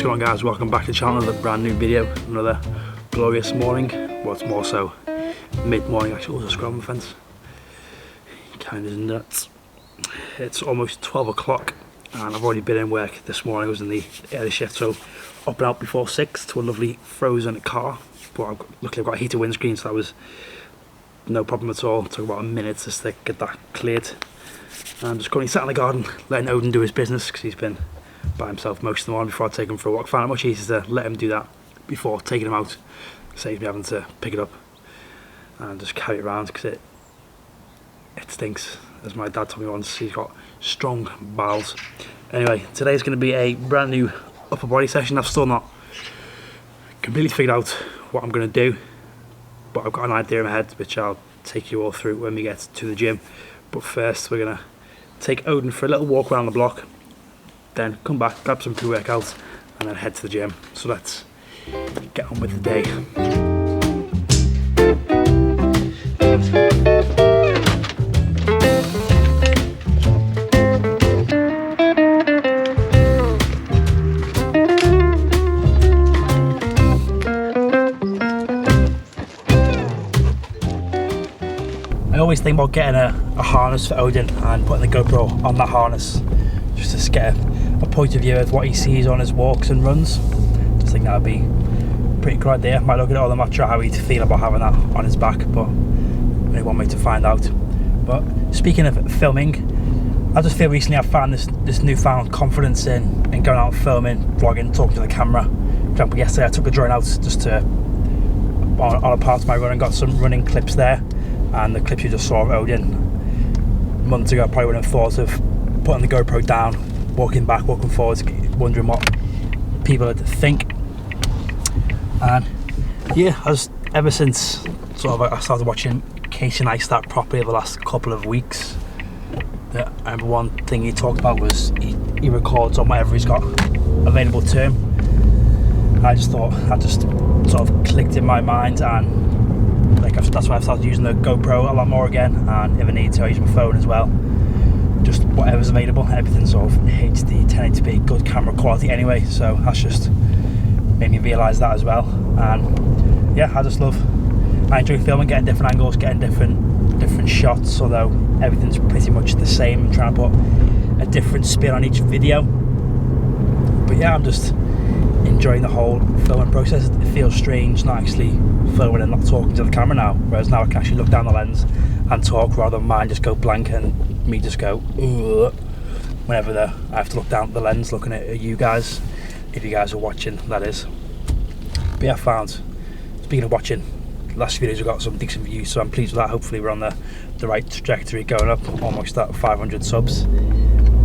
What's going on, guys? Welcome back to the channel. Another brand new video. Another glorious morning. Well, it's more so mid-morning actually. Also, scrum fence. Kind of nuts. It's almost 12 o'clock and I've already been in work this morning. I was in the early shift, so up and out before 6 to a lovely frozen car. But luckily I've got a heated windscreen, so that was no problem at all. It took about a minute just to get that cleared. I'm just currently sat in the garden letting Odin do his business because he's been by himself most of the morning before I take him for a walk. I find it much easier to let him do that before taking him out. It saves me having to pick it up and just carry it around because it stinks. As my dad told me once, he's got strong bowels. Anyway, today's going to be a brand new upper body session. I've still not completely figured out what I'm going to do, but I've got an idea in my head which I'll take you all through when we get to the gym. But first we're going to take Odin for a little walk around the block, then come back, grab some pre-workouts and then head to the gym. So let's get on with the day. I always think about getting a harness for Odin and putting the GoPro on that harness just to get a point of view of what he sees on his walks and runs. Just think that would be a pretty good idea. Might look at it all, I'm not sure how he'd feel about having that on his back, but only one way to find out. But speaking of filming, I just feel recently I've found this newfound confidence in going out filming, vlogging, talking to the camera. For example, yesterday I took the drone out just to on a part of my run and got some running clips there. And the clips you just saw of Odin months ago, I probably wouldn't have thought of putting the GoPro down, walking back, walking forwards, wondering what people would think. And yeah, ever since I started watching Casey Neistat properly over the last couple of weeks, I remember one thing he talked about was he records on whatever he's got available to him. I just thought that just sort of clicked in my mind, and that's why I've started using the GoPro a lot more again, and if I need to I use my phone as well. Just whatever's available, everything's sort of HD, 1080p, good camera quality anyway, so that's just made me realise that as well. And yeah, I enjoy filming, getting different angles, getting different shots, although everything's pretty much the same. I'm trying to put a different spin on each video. But yeah, I'm just enjoying the whole filming process. It feels strange not actually filming and not talking to the camera now, whereas now I can actually look down the lens and talk rather than mine just go blank and me just go ugh, whenever I have to look down at the lens looking at you guys, if you guys are watching, that is. But yeah, I found, speaking of watching, the last videos have got some decent views, so I'm pleased with that. Hopefully we're on the right trajectory, going up, almost at 500 subs.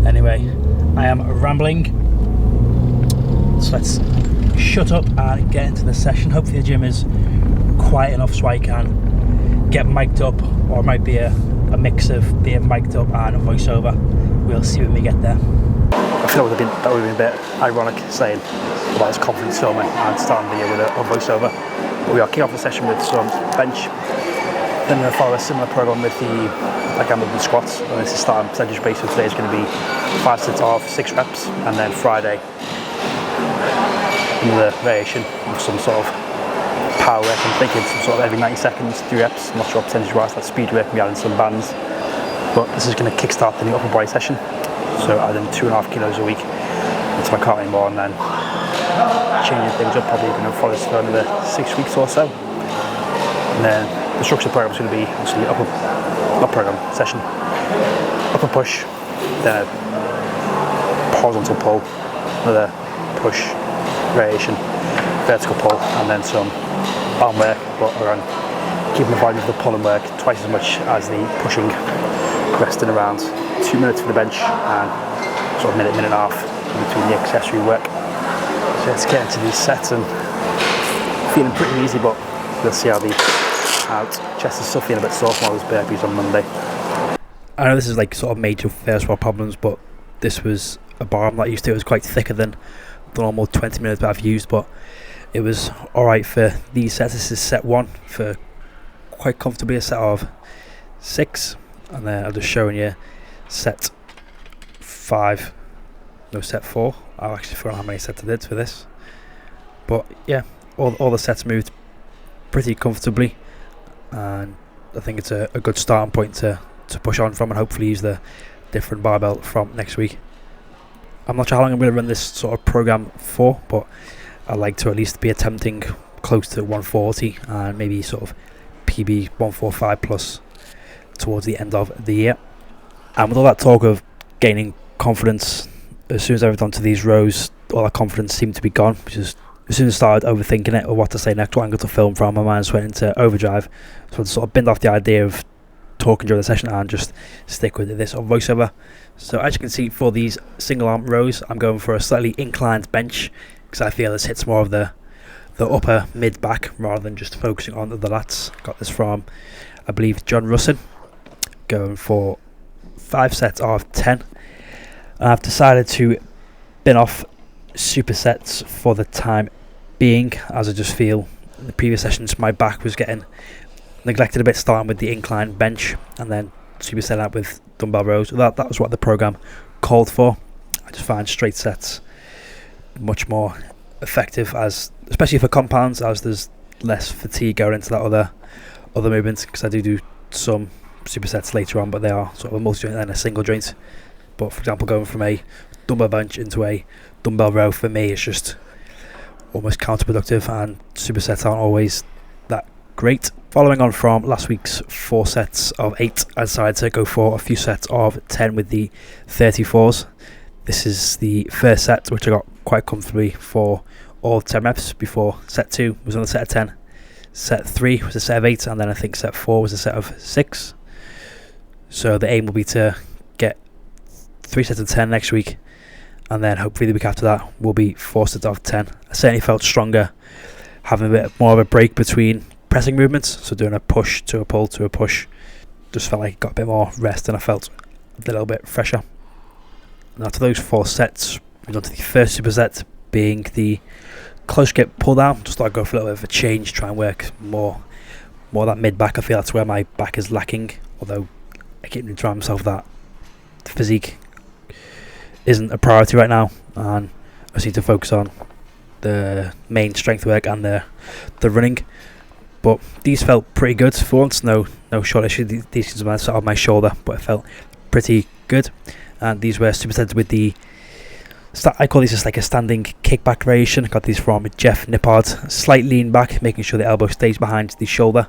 Anyway, I am rambling, so let's shut up and get into the session. Hopefully the gym is quiet enough so I can get mic'd up, or it might be a mix of being mic'd up and a voiceover. We'll see when we get there. I feel that would have been a bit ironic saying about this confidence filming and starting the video with a voiceover. But we are kicking off the session with some bench. Then we're going to follow a similar program with the squats, and this is starting percentage base. So today is going to be 5 sets off, 6 reps, and then Friday another variation of some sort of power work. I'm thinking some sort of every 90 seconds, 3 reps. I'm not sure percentage wise, that's speed work, maybe adding some bands. But this is going to kickstart the new upper body session. So adding 2.5 kilos a week until I can't anymore, and then changing things up, probably going to follow this for another 6 weeks or so. And then the structure program is going to be obviously not program, session, upper push, then a horizontal pull, another push, variation, vertical pull, and then some arm work, but around keeping the volume of the pulling work twice as much as the pushing, resting around 2 minutes for the bench and sort of minute and a half in between the accessory work. So let's get into these sets, and feeling pretty easy, but we'll see how the chest is still feeling a bit sore from all those burpees on Monday. I know this is like sort of major first world problems, but this was a bar I'm not used to. It was quite thicker than the normal 20 minutes that I've used, but it was alright for these sets. This is set 1 for quite comfortably a set of 6, and then I'm just showing you set 5 no set 4. I actually forgot how many sets I did for this. But yeah, all the sets moved pretty comfortably, and I think it's a good starting point to push on from, and hopefully use the different barbell from next week. I'm not sure how long I'm going to run this sort of program for, but I'd like to at least be attempting close to 140 and maybe sort of PB 145 plus towards the end of the year. And with all that talk of gaining confidence, as soon as I went onto these rows, all that confidence seemed to be gone, which is as soon as I started overthinking it or what to say next, what angle to film from, my mind just went into overdrive. So I sort of binned off the idea of talking during the session and just stick with this or voiceover. So as you can see, for these single arm rows, I'm going for a slightly inclined bench because I feel this hits more of the upper mid back rather than just focusing on the lats. Got this from, I believe, John Russin. Going for 5 sets of 10. And I've decided to bin off supersets for the time being, as I just feel in the previous sessions my back was getting neglected a bit, starting with the incline bench and then superset out with dumbbell rows. That was what the program called for. I just find straight sets much more effective, as especially for compounds, as there's less fatigue going into that other movements, because I do some supersets later on, but they are sort of a multi-joint and a single joint. But for example, going from a dumbbell bench into a dumbbell row, for me it's just almost counterproductive, and supersets aren't always that great. Following on from last week's 4 sets of 8, I decided to go for a few sets of 10 with the 34s. This is the first set, which I got quite comfortably for all 10 reps before set 2 was on the set of 10. Set 3 was a set of 8, and then I think set 4 was a set of 6. So the aim will be to get 3 sets of 10 next week, and then hopefully the week after that will be 4 sets of 10. I certainly felt stronger having a bit more of a break between pressing movements, so doing a push to a pull to a push. Just felt like I got a bit more rest and I felt a little bit fresher. And after those 4 sets, we on to the first superset, being the close grip pull down. Just thought I'd go for a little bit of a change, try and work more that mid back. I feel that's where my back is lacking, although I keep reminding myself that physique isn't a priority right now, and I just need to focus on the main strength work and the running. But these felt pretty good for once. No shoulder issue. These things were sort of my shoulder, but it felt pretty good. And these were supersets with the I call these just like a standing kickback variation. I got these from Jeff Nippard. Slight lean back, making sure the elbow stays behind the shoulder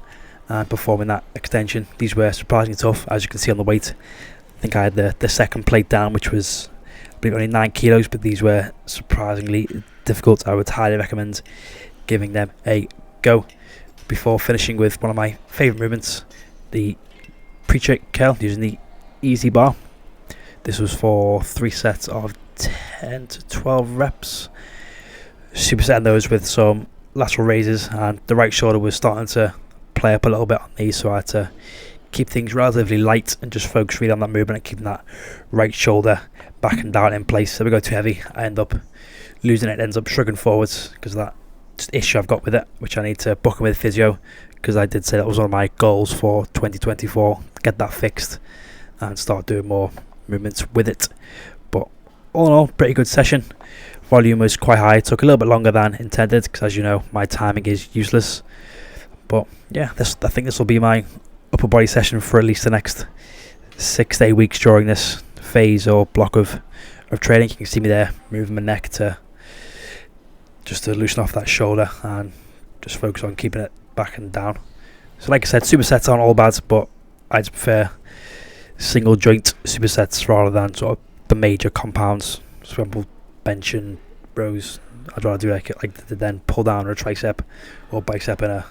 and performing that extension. These were surprisingly tough, as you can see on the weight. I think I had the second plate down, which was, I believe, only 9 kilos, but these were surprisingly difficult. I would highly recommend giving them a go. Before finishing with one of my favourite movements, the pre-trick curl using the easy bar. This was for 3 sets of 10 to 12 reps. Supersetting those with some lateral raises, and the right shoulder was starting to play up a little bit on these, so I had to keep things relatively light and just focus really on that movement and keeping that right shoulder back and down in place. So if we go too heavy, I end up losing it, ends up shrugging forwards because of that issue I've got with it, which I need to book in with physio, because I did say that was one of my goals for 2024, get that fixed and start doing more movements with it. But all in all, pretty good session. Volume was quite high, it took a little bit longer than intended because, as you know, my timing is useless. But yeah, I think this will be my upper body session for at least the next 6 to 8 weeks during this phase or block of training. You can see me there moving my neck to loosen off that shoulder and just focus on keeping it back and down. So like I said, supersets aren't all bad, but I just prefer single joint supersets rather than sort of the major compounds. For example, bench and rows, I'd rather do like the then pull down or a tricep or bicep in a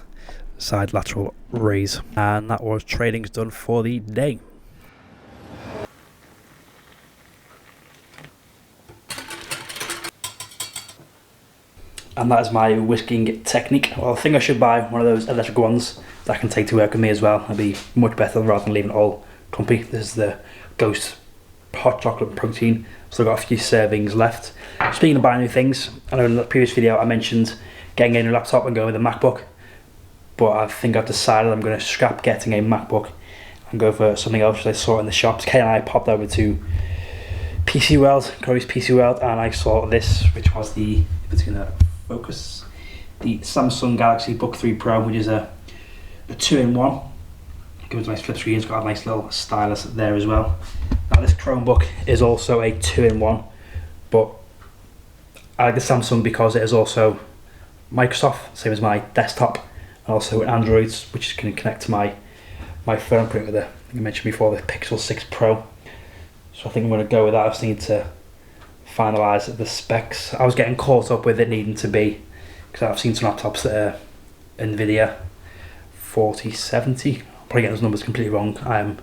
side lateral raise. And that was trainings done for the day. And that is my whisking technique. Well, I think I should buy one of those electric ones that I can take to work with me as well. It'll be much better rather than leaving it all clumpy. This is the Ghost hot chocolate protein. Still got a few servings left. Speaking of buying new things, I know in the previous video I mentioned getting a new laptop and going with a MacBook, but I think I've decided I'm going to scrap getting a MacBook and go for something else that I saw in the shops. Kay and I popped over to PC World, Corey's PC World, and I saw this, which was the, if it's going to focus, the Samsung Galaxy Book 3 Pro, which is a 2-in-1. Gives a nice flip screen, it's got a nice little stylus there as well. Now this Chromebook is also a 2-in-1, but I like the Samsung because it is also Microsoft, same as my desktop, and also Android, which can connect to my phone print with the, I think I mentioned before, the Pixel 6 Pro. So I think I'm going to go with that. I just need to finalise the specs. I was getting caught up with it needing to be, because I've seen some laptops that are NVIDIA 4070. I'm probably getting those numbers completely wrong. I'm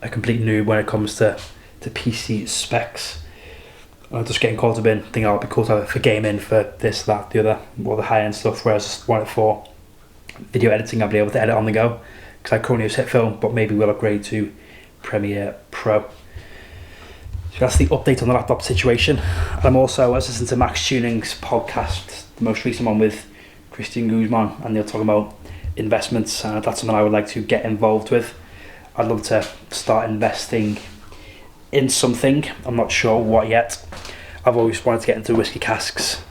a complete noob when it comes to PC specs. I'm just getting caught up in thinking, oh, it'd be cool to have it for gaming, for this, that, the other, all the high-end stuff, whereas I just want it for video editing. I'll be able to edit on the go, because I currently use HitFilm, but maybe we'll upgrade to Premiere Pro. So that's the update on the laptop situation. And I'm also listening to Max Tuning's podcast, the most recent one with Christian Guzman, and they're talking about investments. That's something I would like to get involved with. I'd love to start investing in something. I'm not sure what yet. I've always wanted to get into whiskey casks,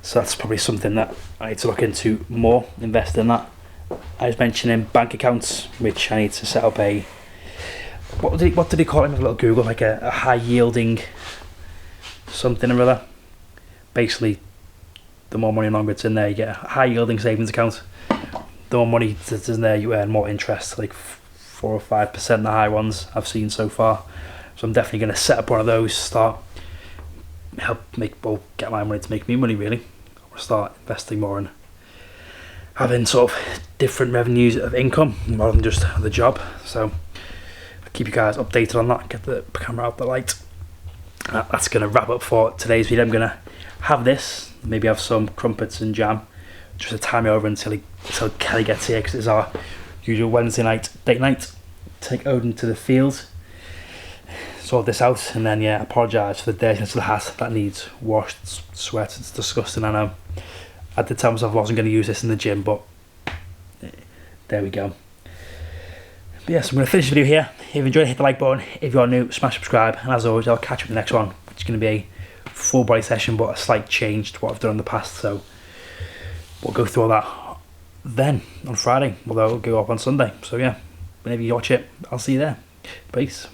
so that's probably something that I need to look into more, invest in that. I was mentioning bank accounts, which I need to set up a, what did he call it? A little Google, like a high yielding something or other. Basically, the more money and longer it's in there, you get a high yielding savings account. The more money that's in there, you earn more interest, like 4 or 5%, the high ones I've seen so far. So I'm definitely going to set up one of those, start get my money to make me money, really. I'll start investing more and having sort of different revenues of income rather than just the job. So I'll keep you guys updated on that, get the camera out the light. That's going to wrap up for today's video. I'm going to have this, maybe have some crumpets and jam, just to time me over until Kelly gets here, because it's our usual Wednesday night date night. Take Odin to the field, sort this out, and then apologise for the dirtiness of the hat that needs washed, sweat. It's disgusting, I know. I did tell myself I wasn't going to use this in the gym, but there we go. But yes, I'm going to finish the video here. If you enjoyed, hit the like button. If you're new, smash subscribe, and as always, I'll catch you in the next one, which is going to be a full body session, but a slight change to what I've done in the past. So we'll go through all that then on Friday, although it'll go up on Sunday. So yeah, whenever you watch it, I'll see you there. Peace.